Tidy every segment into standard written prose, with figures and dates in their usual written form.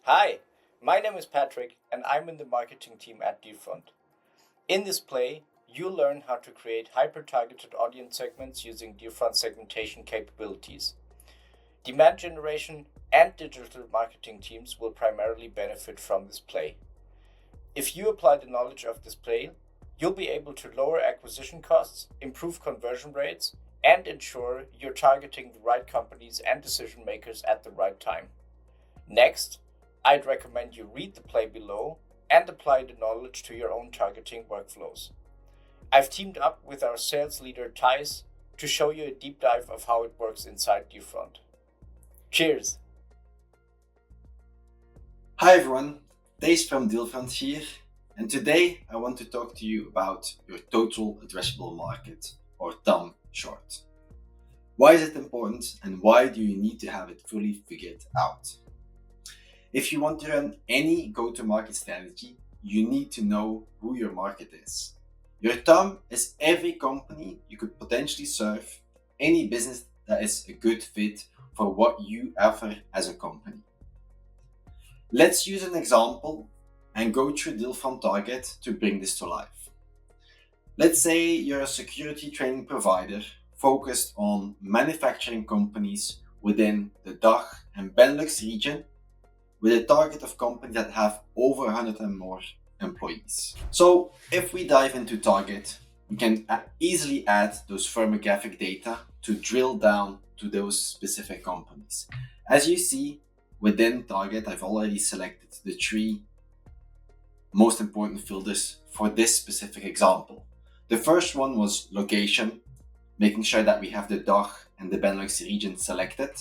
Hi, my name is Patrick and I'm in the marketing team at Dealfront. In this play, you'll learn how to create hyper-targeted audience segments using Dealfront segmentation capabilities. Demand generation and digital marketing teams will primarily benefit from this play. If you apply the knowledge of this play, you'll be able to lower acquisition costs, improve conversion rates, and ensure you're targeting the right companies and decision makers at the right time. Next, I'd recommend you read the play below and apply the knowledge to your own targeting workflows. I've teamed up with our sales leader Thijs to show you a deep dive of how it works inside Dealfront. Cheers! Hi everyone, Thijs from Dealfront here, and today I want to talk to you about your total addressable market, or TAM short. Why is it important and why do you need to have it fully figured out? If you want to run any go-to-market strategy, you need to know who your market is. Your TAM is every company you could potentially serve, any business that is a good fit for what you offer as a company. Let's use an example and go through Dealfront Target to bring this to life. Let's say you're a security training provider focused on manufacturing companies within the DACH and Benelux region, with a target of companies that have over 100 and more employees. So if we dive into Target, we can easily add those firmographic data to drill down to those specific companies. As you see, within Target, I've already selected the 3 most important filters for this specific example. The first one was location, making sure that we have the DACH and the Benelux region selected.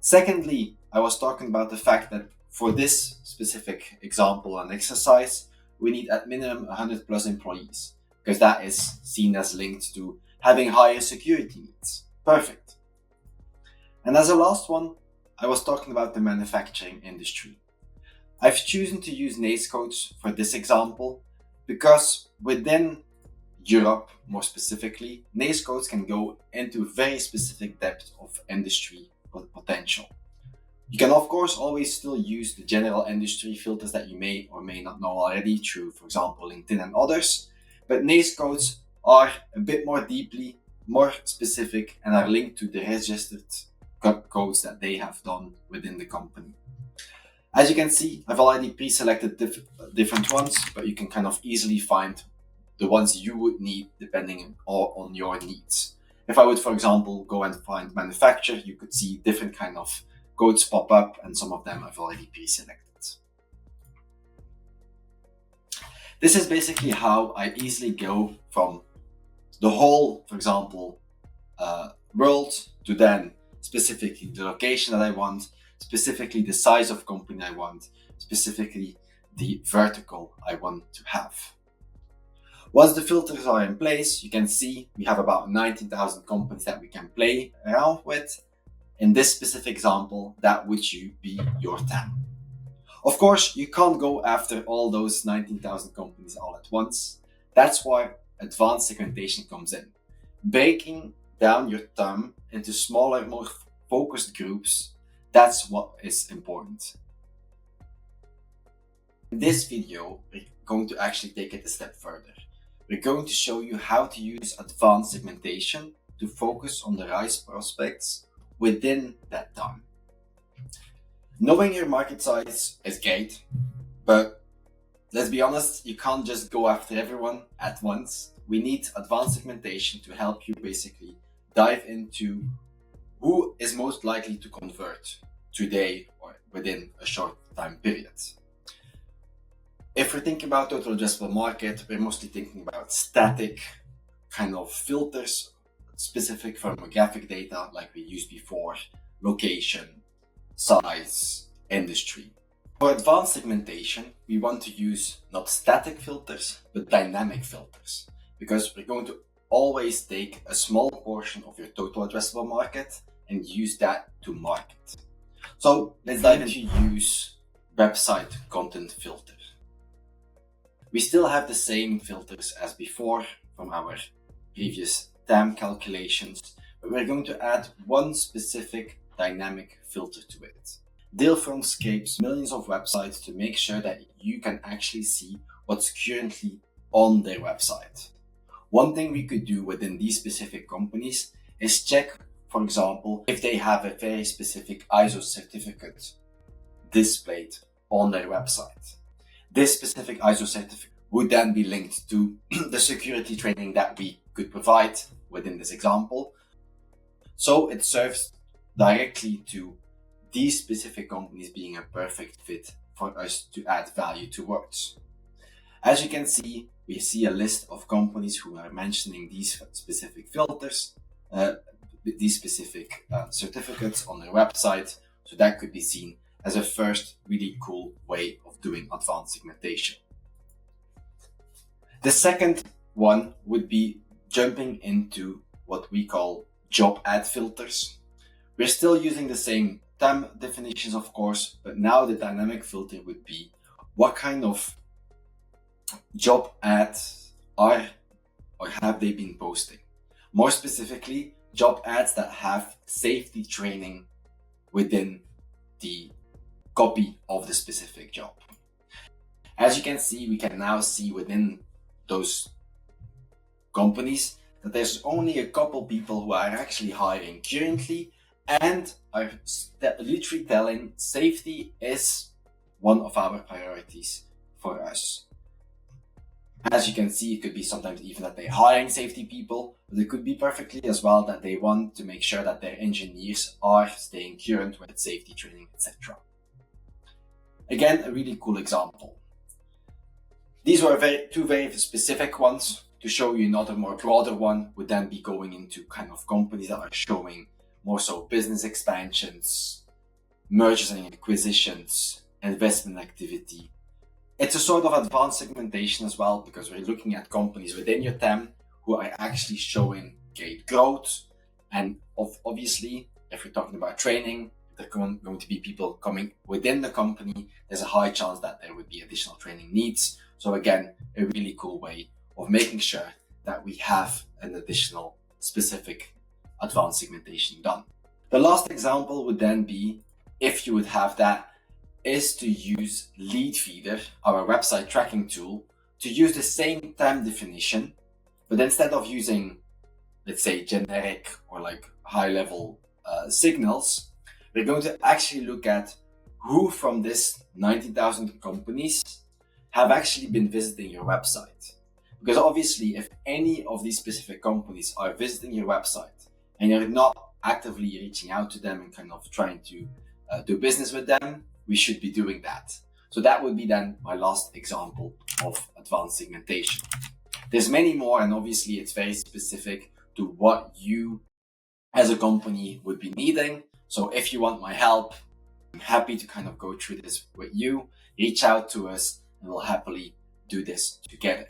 Secondly, I was talking about the fact that for this specific example and exercise, we need at minimum 100 plus employees, because that is seen as linked to having higher security needs. Perfect. And as a last one, I was talking about the manufacturing industry. I've chosen to use NACE codes for this example because within Europe, more specifically, NACE codes can go into very specific depth of industry potential. You can of course always still use the general industry filters that you may or may not know already through, for example, LinkedIn and others, but NACE codes are a bit more deeply, more specific, and are linked to the registered codes that they have done within the company. As you can see, I've already pre-selected different ones, but you can kind of easily find the ones you would need depending on your needs. If I would, for example, go and find manufacturer, you could see different kind of codes pop up, and some of them I've already pre-selected. This is basically how I easily go from the whole, for example, world to then specifically the location that I want, specifically the size of company I want, specifically the vertical I want to have. Once the filters are in place, you can see we have about 19,000 companies that we can play around with. In this specific example, that would be your TAM. Of course, you can't go after all those 19,000 companies all at once. That's why advanced segmentation comes in. Breaking down your TAM into smaller, more focused groups, that's what is important. In this video, we're going to actually take it a step further. We're going to show you how to use advanced segmentation to focus on the right prospects within that TAM. Knowing your market size is great, but let's be honest, you can't just go after everyone at once. We need advanced segmentation to help you basically dive into who is most likely to convert today or within a short time period. If we're thinking about total addressable market, we're mostly thinking about static kind of filters, specific firmographic data like we used before, location, size, industry. For advanced segmentation, we want to use not static filters, but dynamic filters, because we're going to always take a small portion of your total addressable market and use that to market. So let's dive into use website content filter. We still have the same filters as before from our previous TAM calculations, but we're going to add one specific dynamic filter to it. Dealfront scrapes millions of websites to make sure that you can actually see what's currently on their website. One thing we could do within these specific companies is check, for example, if they have a very specific ISO certificate displayed on their website. This specific ISO certificate would then be linked to the security training that we could provide within this example. So it serves directly to these specific companies being a perfect fit for us to add value towards. As you can see, we see a list of companies who are mentioning these specific filters, these specific certificates on their website. So that could be seen as a first really cool way of doing advanced segmentation. The second one would be jumping into what we call job ad filters. We're still using the same term definitions, of course, but now the dynamic filter would be what kind of job ads are or have they been posting. More specifically, job ads that have safety training within the copy of the specific job. As you can see, we can now see within those companies that there's only a couple people who are actually hiring currently and are literally telling safety is one of our priorities for us. As you can see, it could be sometimes even that they're hiring safety people, but it could be perfectly as well that they want to make sure that their engineers are staying current with safety training, etc. Again, a really cool example. These were two very specific ones. To show you another more broader one would then be going into kind of companies that are showing more so business expansions, mergers and acquisitions, investment activity. It's a sort of advanced segmentation as well, because we're looking at companies within your TAM who are actually showing great growth. And obviously, if we're talking about training, if there are going to be people coming within the company, there's a high chance that there would be additional training needs. So again, a really cool way of making sure that we have an additional specific advanced segmentation done. The last example would then be, if you would have that, is to use Leadfeeder, our website tracking tool, to use the same TAM definition, but instead of using, let's say, generic or like high-level signals, we're going to actually look at who from this 90,000 companies have actually been visiting your website. Because obviously, if any of these specific companies are visiting your website and you're not actively reaching out to them and kind of trying to do business with them, we should be doing that. So that would be then my last example of advanced segmentation. There's many more, and obviously it's very specific to what you as a company would be needing. So if you want my help, I'm happy to kind of go through this with you. Reach out to us and we'll happily do this together.